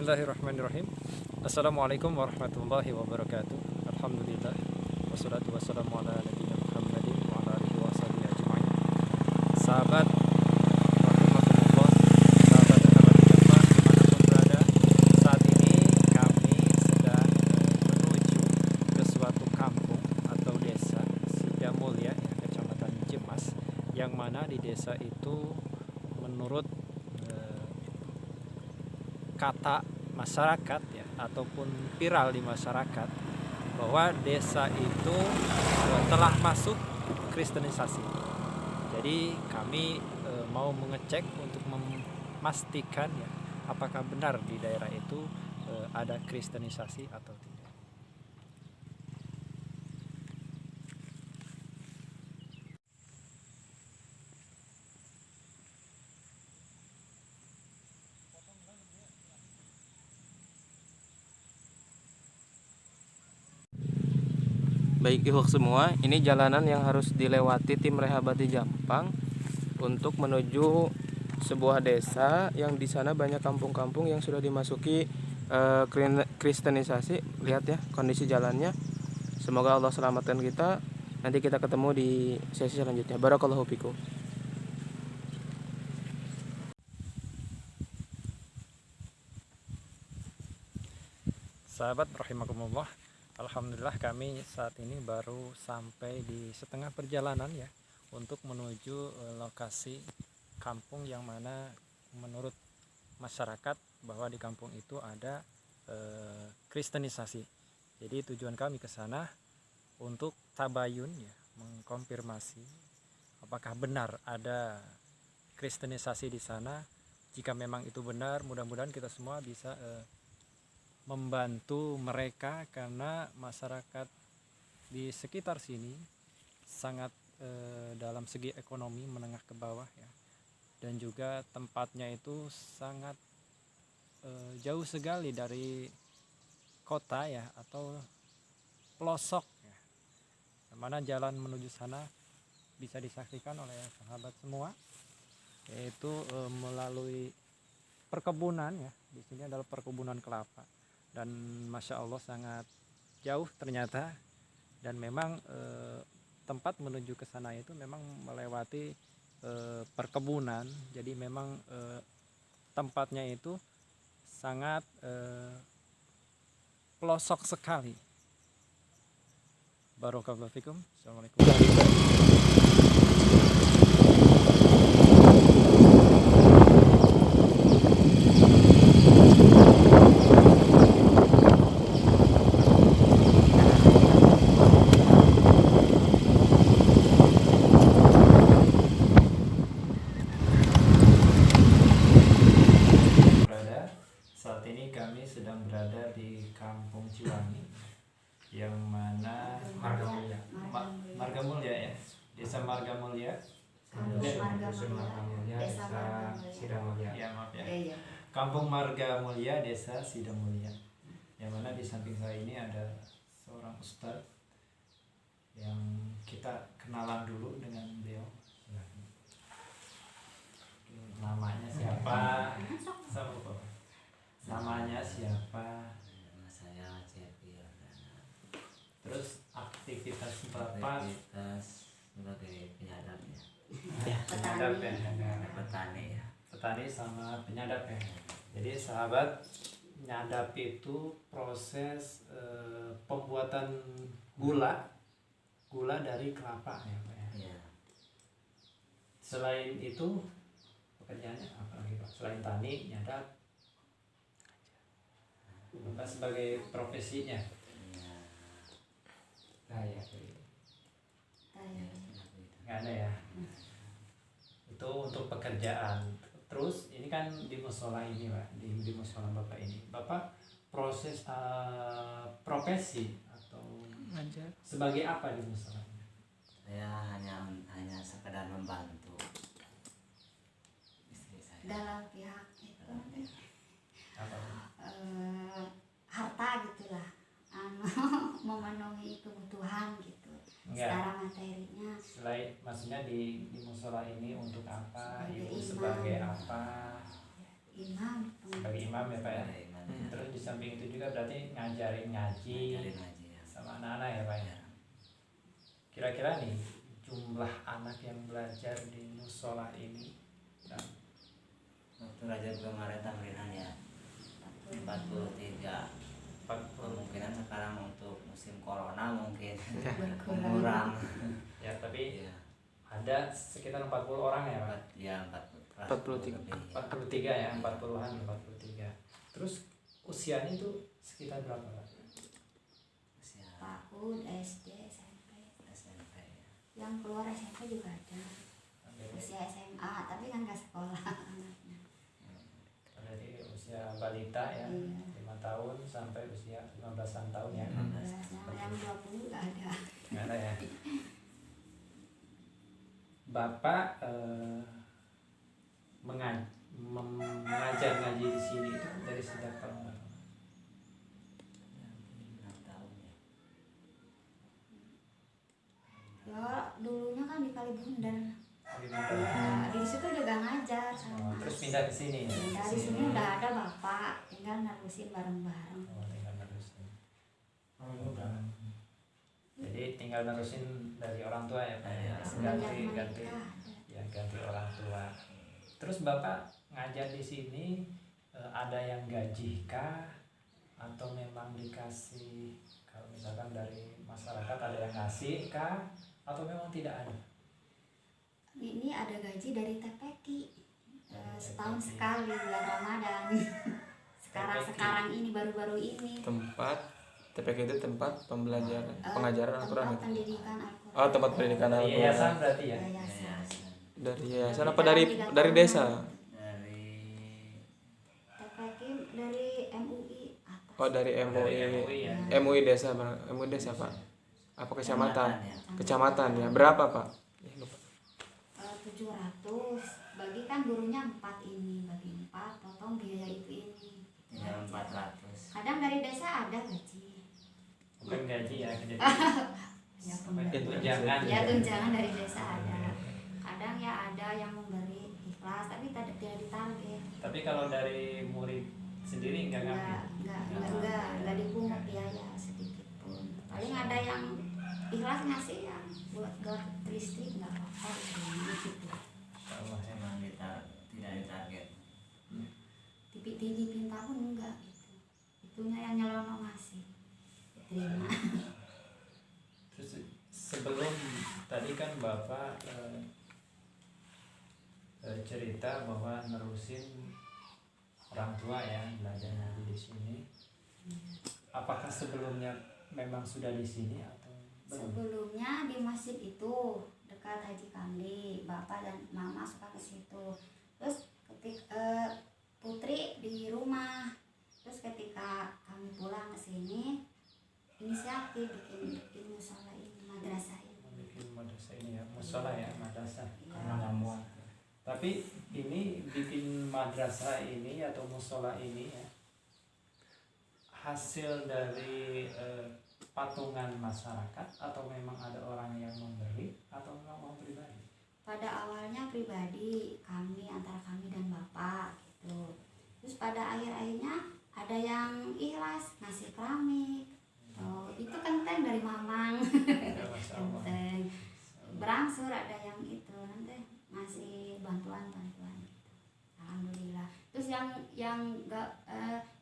Bismillahirrahmanirrahim. Assalamualaikum warahmatullahi wabarakatuh. Alhamdulillah. Wassalatu wassalamu ala nabiyina Muhammadin wa ala alihi wa sahbihi ajma'in. Sahabat rahimahumullah, sahabat Ahmad Jamaah dimanapun berada, saat ini kami sedang menuju ke suatu kampung atau desa Sidamulya, Kecamatan Cimas, yang mana di desa itu menurut kata masyarakat ya, ataupun viral di masyarakat, bahwa desa itu telah masuk kristenisasi. Jadi kami mau mengecek untuk memastikan ya, apakah benar di daerah itu ada kristenisasi atau tidak. Baik ikhwah semua, ini jalanan yang harus dilewati tim Rehabati Jampang untuk menuju sebuah desa yang di sana banyak kampung-kampung yang sudah dimasuki kristenisasi. Lihat ya kondisi jalannya. Semoga Allah selamatkan kita. Nanti kita ketemu di sesi selanjutnya. Barakallahu fikum. Sahabat rahimakumullah, alhamdulillah kami saat ini baru sampai di setengah perjalanan ya, untuk menuju lokasi kampung yang mana menurut masyarakat bahwa di kampung itu ada kristenisasi. Jadi tujuan kami ke sana untuk tabayun ya, mengkonfirmasi apakah benar ada kristenisasi di sana. Jika memang itu benar, mudah-mudahan kita semua bisa membantu mereka, karena masyarakat di sekitar sini sangat dalam segi ekonomi menengah ke bawah ya, dan juga tempatnya itu sangat jauh sekali dari kota ya, atau pelosok ya, mana jalan menuju sana bisa disaksikan oleh sahabat semua, yaitu melalui perkebunan ya. Di sini adalah perkebunan kelapa, dan masya Allah sangat jauh ternyata. Dan memang tempat menuju ke sana itu memang melewati perkebunan, jadi memang tempatnya itu sangat pelosok sekali. Barakallahu fikum. Assalamualaikum. Saat ini kami sedang berada di Kampung Ciwangi, yang mana Marga Mulya ya, Desa Marga Mulya, Desa Sidamulya. Ya maaf ya, Kampung Marga Mulya, Desa Sidamulya, yang mana di samping saya ini ada seorang ustadz yang kita kenalan dulu dengan beliau. Namanya siapa? Namanya siapa? Nama saya Cepi Ardana. Terus aktivitas Bapak? Aktivitas sebagai penyadap ya. Penyadap ya. Petani ya. Petani sama penyadap ya. Jadi sahabat, nyadap itu proses pembuatan gula dari kelapa ya Pak ya. Iya. Selain itu pekerjaannya apa lagi Pak? Selain tani, nyadap, Bapak sebagai profesinya? Iya. Kayak nggak ada ya. Itu untuk pekerjaan. Terus ini kan di musola ini Pak, di musola Bapak ini, Bapak proses profesi atau sebagai apa di musola ini? Saya hanya sekedar membantu istri saya. Dalam pihak itu Apa? harta gitulah, memenuhi kebutuhan gitu. Enggak. Secara materinya Selain maksudnya di musola ini untuk apa? Sebagai Ibu imam. sebagai apa? imam, Sebagai imam ya Pak ya. Saya ya. Terus di samping itu juga berarti ngajarin ngaji Ngajarin ngaji ya. sama anak-anak ya Pak ya. Kira-kira nih jumlah anak yang belajar di musola ini nah, Waktu Raja kemarin tamlinan ya 43. Kemungkinan sekarang untuk musim corona mungkin Berkurang. kurang. ya tapi Iya. ada sekitar 40 orang ya Pak. Ya 43. lebih, ya. 43 ya, 40-an 43. Terus usianya itu sekitar berapa Pak? Usia PAUD, SD, SMP. SMP ya. Yang keluar SMP juga ada. Usia SMA, tapi kan nggak sekolah anaknya. Berarti usia balita ya, Iya. 5 tahun sampai usia 15-an tahun ya. Yang 20 nggak ada. Nggak ada ya. Bapak mengajar ngaji di sini itu dari sejak tahun berapa? 6 tahun ya. Ya dulunya kan di Kalibundar. Gimana? Ya, di situ juga ngajar sama Oh, terus pindah ke sini ya? Dari sini udah ada bapak, tinggal nerusin bareng-bareng. Oh, tinggal nerusin. Jadi tinggal nerusin dari orang tua ya Pak ya? Semenjak Ganti menikah. ya ganti orang tua. Terus Bapak ngajar di sini ada yang gaji kah atau memang dikasih, kalau misalkan dari masyarakat ada yang ngasih kah atau memang tidak ada? Ini ada gaji dari TPQ setahun TPQ. sekali bulan Ramadan. Sekarang ini baru-baru ini. Tempat TPK itu tempat pembelajaran pengajaran Al-Quran Tempat itu. pendidikan Al-Quran. Oh, tempat pendidikan Dari Al-Quran. yayasan berarti ya? Yayasan. Dari yayasan apa dari desa? Dari TPQ dari MUI atas. Oh, dari Dari MUI. MUI ya? MUI desa, MUI desa Pak. Apa kecamatan? ya. Kecamatan ya. Berapa Pak? Ya, lupa. 700 bagi kan gurunya 4 ini, bagi 4 potong biaya itu ini. Tinggal 400. Kadang dari desa ada gaji. Bukan gaji ya, jadi Ya, tunjangan. ya tunjangan dari desa ada. Kadang ya ada yang memberi ikhlas tapi tidak ditarget. Tapi kalau dari murid sendiri nggak ngambil? Enggak dipungut biaya sedikit pun. Paling ada yang ikhlas ngasih yang buat listrik nggak apa-apa gitu. Insyaallah ya. Emang tidak ditarget. Dipinta pun enggak gitu. Itunya yang nyelonong ngasih. Terima. Terus sebelum tadi kan Bapak cerita bahwa nerusin orang tua ya belajar ngaji di sini. Apakah sebelumnya memang sudah di sini atau belum? Sebelumnya di masjid itu dekat Haji Kamli, bapak dan mama suka ke situ. Terus ketika Putri di rumah, terus ketika kami pulang ke sini, inisiatif bikin musola ini, madrasah ini. Bikin madrasah ini ya, musola ya, madrasah. Ya, Tapi ini bikin madrasah ini atau musola ini ya hasil dari patungan masyarakat atau memang ada orang yang memberi atau memang uang pribadi? pada awalnya pribadi kami antara kami dan bapak gitu. Terus pada akhir-akhirnya ada yang ikhlas ngasih keramik. Oh, itu kenteng dari mamang. Ya, Masya Allah. Kenteng. Berangsur ada yang itu nanti ngasih bantuan gitu. Alhamdulillah. Terus yang nggak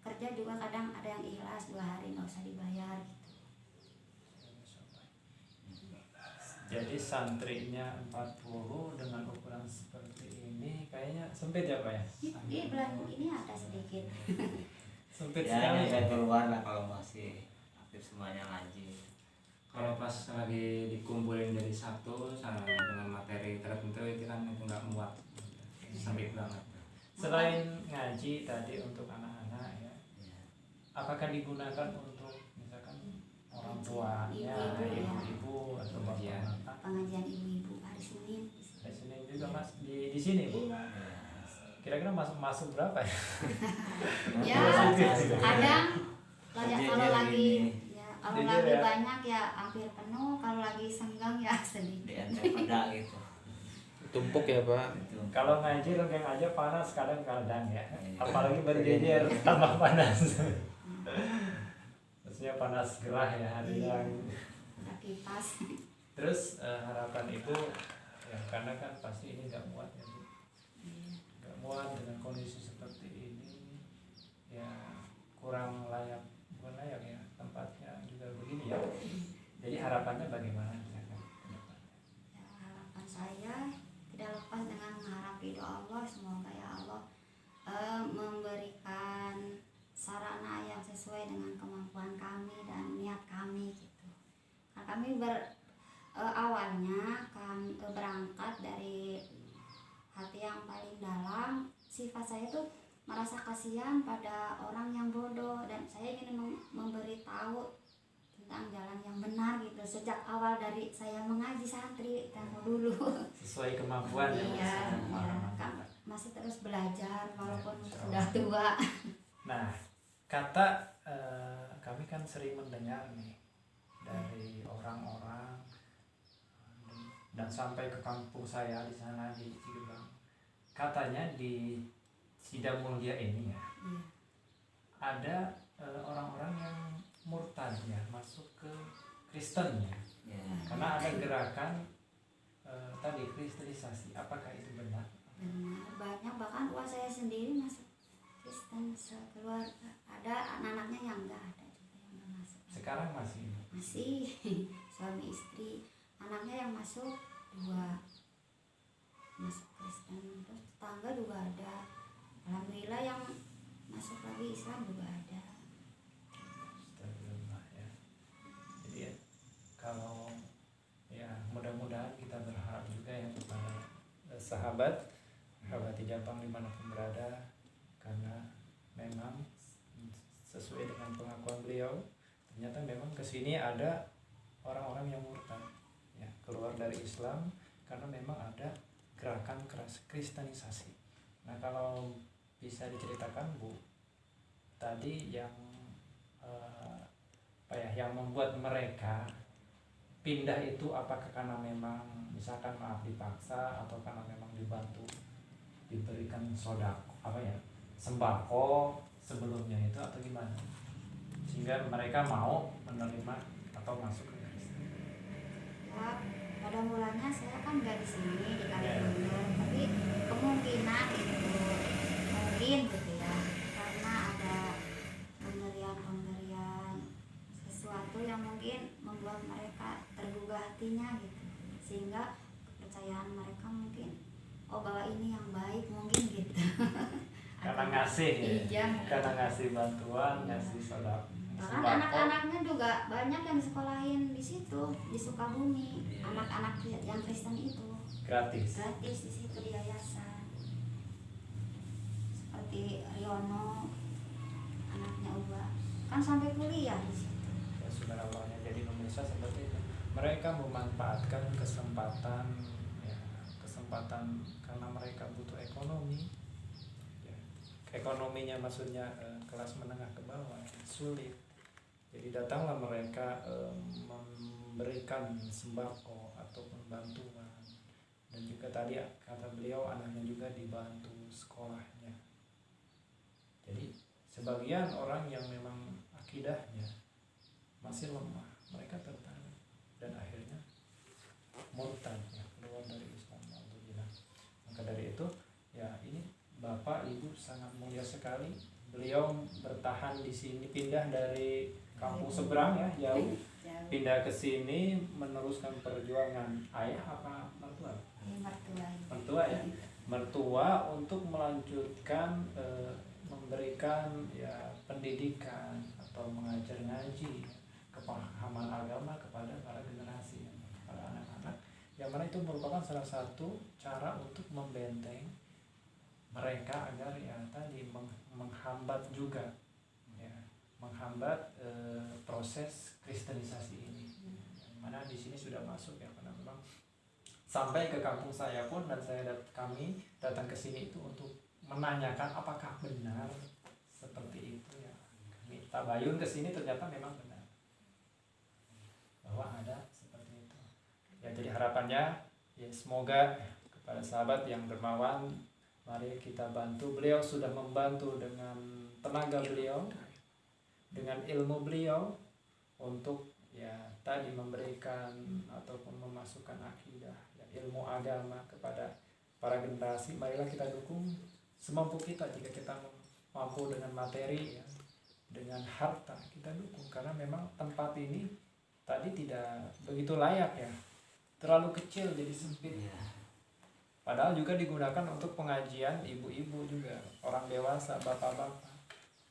kerja juga kadang ada yang ikhlas 2 hari nggak usah dibayar gitu. Jadi santrinya 40 dengan ukuran seperti ini kayaknya sempit ya Pak ya? Ini bulan ini ada sedikit. Sempit Ya sekali. nyampe keluar lah kalau masih aktif semuanya ngaji. Kalau pas lagi dikumpulin dari satu sama dengan materi tertentu itu kan itu nggak muat sampai banget. Selain ngaji tadi untuk anak-anak ya, Ya. apakah digunakan untuk misalkan orang tuanya, Ibu-ibu, ya. ibu atau Pengajian. bapak-bapak? Pengajian ibu-ibu hari Senin. Hari Senin juga Mas di sini Bu. Iya. Ya. Kira-kira masuk berapa ya? Ya, kadang kalau lagi ya kalau Jujur lagi ya. banyak ya hampir penuh, kalau lagi senggang ya sedikit. Di ente peda gitu. Tumpuk ya Pak. Itu. Kalau ngaji lenggeng aja panas kadang-kadang ya. Iya. Apalagi berjejer tambah panas. Maksudnya panas gerah ya ada Iya. yang. Ada kipas. Terus harapan itu ya karena kan pasti ini nggak muat ya Bu. Nggak muat dengan kondisi seperti ini ya kurang layak, bukan layak ya, tempatnya juga begini ya. Jadi harapannya bagaimana misalkan ke depan? Ya, harapan saya tidak lepas dengan mengharap ridho Allah, semoga ya Allah memberikan sarana yang sesuai dengan kemampuan kami dan niat kami gitu. Nah, kami awalnya kami berangkat dari hati yang paling dalam. Sifat saya tuh merasa kasihan pada orang yang bodoh, dan saya ingin memberitahu tentang jalan yang benar gitu sejak awal dari saya mengaji santri tempo dulu. Sesuai kemampuan ya. Iya, kan masih terus belajar walaupun sudah tua. Nah, kata kami kan sering mendengar nih dari orang-orang dan sampai ke kampung saya di sana di Cigebang. Katanya di Sidamulya ini ya, Iya. ada orang-orang yang murtad ya, masuk ke Kristen ya. Ya. Karena ada gerakan tadi kristenisasi. Apakah itu benar? Benar, banyak, bahkan wah saya sendiri masuk Kristen sekeluarga. Ada anak-anaknya yang enggak, ada juga yang enggak masuk. Sekarang masih. Masih suami istri, anaknya yang masuk 2 masuk Kristen, terus tetangga juga ada. Alhamdulillah yang masuk lagi Islam juga ada. Astagfirullah ya. Jadi ya, kalau ya mudah-mudahan kita berharap juga ya kepada sahabat di Jampang dimanapun berada, karena memang sesuai dengan pengakuan beliau ternyata memang kesini ada orang-orang yang murtad ya, keluar dari Islam karena memang ada gerakan kristenisasi. Nah kalau bisa diceritakan Bu, tadi yang yang membuat mereka pindah itu apakah karena memang misalkan maaf dipaksa atau karena memang dibantu diberikan sembako sebelumnya itu atau gimana sehingga mereka mau menerima atau masuk ke Kristen? Ya, pada mulanya saya kan nggak di sini di Kalimantan, tapi kemungkinan itu mungkin gitu ya, karena ada pemberian sesuatu yang mungkin membuat mereka tergugah hatinya gitu, sehingga kepercayaan mereka mungkin bahwa ini yang baik mungkin gitu. Karena ngasih ya, Iya. karena ngasih bantuan, ngasih sembako. Bahkan anak-anaknya juga banyak yang disekolahin di situ di Sukabumi, anak-anak yang Kristen itu Gratis. gratis di situ di yayasan. Seperti Riono, anaknya Uba, kan sampai kuliah di situ. Ya subhanallahnya, jadi pemirsa seperti itu. Mereka memanfaatkan kesempatan karena mereka butuh ekonomi. Ya, ekonominya maksudnya kelas menengah ke bawah sulit. Jadi datanglah mereka memberikan sembako ataupun bantuan, dan juga tadi kata beliau anaknya juga dibantu sekolahnya. Jadi sebagian orang yang memang akidahnya masih lemah, mereka tertarik dan akhirnya murtad ya, keluar dari Islam. Maka dari itu ya ini Bapak Ibu sangat mulia sekali. Beliau bertahan di sini, pindah dari kampung seberang ya, jauh, pindah ke sini meneruskan perjuangan ayah apa mertua? Mertua ya, mertua untuk melanjutkan memberikan ya pendidikan atau mengajar ngaji, kepahaman agama kepada para generasi, para anak-anak, yang mana itu merupakan salah satu cara untuk membenteng mereka agar ya tadi menghambat juga ya, menghambat proses kristenisasi ini, yang mana di sini sudah masuk ya, karena memang sampai ke kampung saya pun, dan kami datang ke sini itu untuk menanyakan apakah benar seperti itu ya. Kami tabayun ke sini ternyata memang benar bahwa ada seperti itu. Ya jadi harapannya ya semoga kepada sahabat yang dermawan, mari kita bantu. Beliau sudah membantu dengan tenaga beliau, dengan ilmu beliau untuk ya tadi memberikan ataupun memasukkan akidah ya, ilmu agama kepada para generasi. Marilah kita dukung semampu kita. Jika kita mampu dengan materi ya, dengan harta kita dukung, karena memang tempat ini tadi tidak begitu layak ya, terlalu kecil jadi sempit. Padahal juga digunakan untuk pengajian ibu-ibu juga, orang dewasa, bapak-bapak.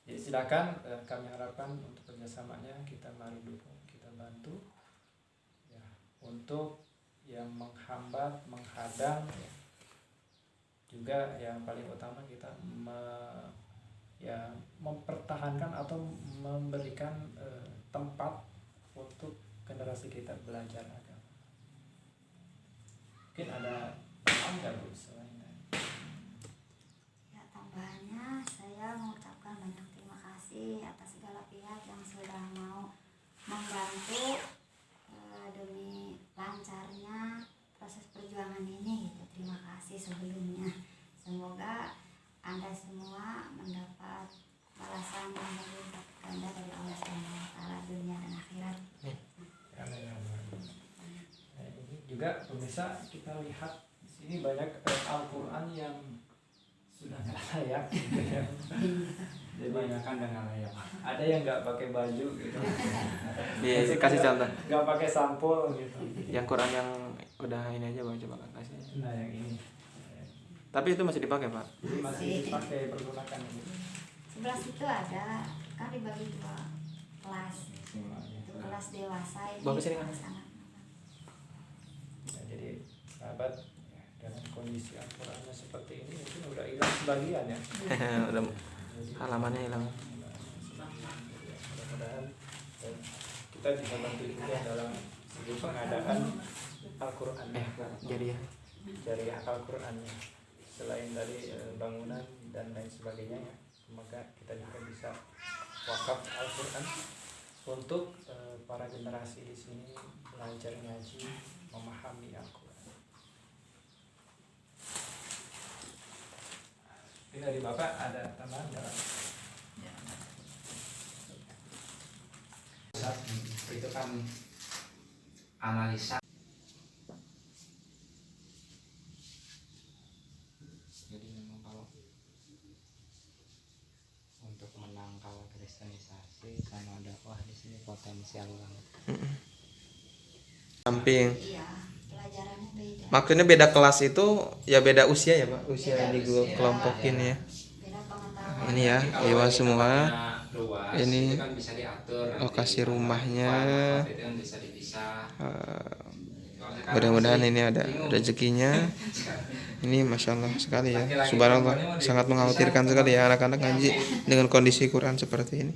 Jadi silakan kami harapkan untuk kerjasamanya kita mari dukung, kita bantu ya, untuk yang menghambat, menghadang ya. Juga yang paling utama kita mempertahankan atau memberikan tempat untuk generasi kita belajar agama. Mungkin ada tambahan Bu selain dari? Ya, tambahannya saya mengucapkan banyak terima kasih atas segala pihak yang sudah mau membantu demi lancarnya proses perjuangan ini gitu. Terima kasih sebelumnya. Semoga Anda semua mendapat balasan yang berlipat ganda dari Allah SWT dunia dan akhirat. Nah, ini juga pemirsa, kita lihat di sini banyak Al-Quran yang sudah nggak layak gitu ya. Jadi Kebanyakan dengan layak. ada yang nggak pakai baju gitu. Iya, kasih contoh. Nggak pakai sampul gitu. Yang Quran yang udah ini aja Bang, coba kan kasih. Nah yang ini Tapi itu masih dipakai Pak. jadi masih dipakai, pergunakan gitu. Sebelah situ ada kan dibagi dua kelas. Itu kelas dewasa, ini Bawa ke sini, kan? kelas anak. Nah, jadi sahabat ya, dengan kondisi Al-Qurannya seperti ini mungkin udah hilang sebagian ya. Udah Jadi, halamannya hilang. mudah-mudahan kita bisa bantu juga dalam segi pengadaan Al-Quran, Jadi ya. jariah Al-Qurannya. Selain dari bangunan dan lain sebagainya ya, semoga kita juga bisa wakaf Al-Quran untuk para generasi di sini belajar ngaji, memahami Al-Quran. Ini dari Bapak ada tambahan nggak? Itu kan analisa. Jadi memang kalau untuk menangkal kristenisasi sama dakwah di sini potensial banget. Samping. Iya, pelajarannya beda. Maksudnya beda kelas itu ya beda usia ya Pak. Usia Beda di usia. kelompokin ya. Beda pengetahuan. Ini ya, Jadi kalau Dewa ini semua. tempatnya luas, Ini itu kan bisa diatur nanti lokasi kalau rumahnya. wakaf itu kan bisa dipisah. Mudah-mudahan ini ada rezekinya. Ini masya Allah sekali ya. Subhanallah, sangat mengkhawatirkan sekali ya anak-anak ngaji dengan kondisi Quran seperti ini.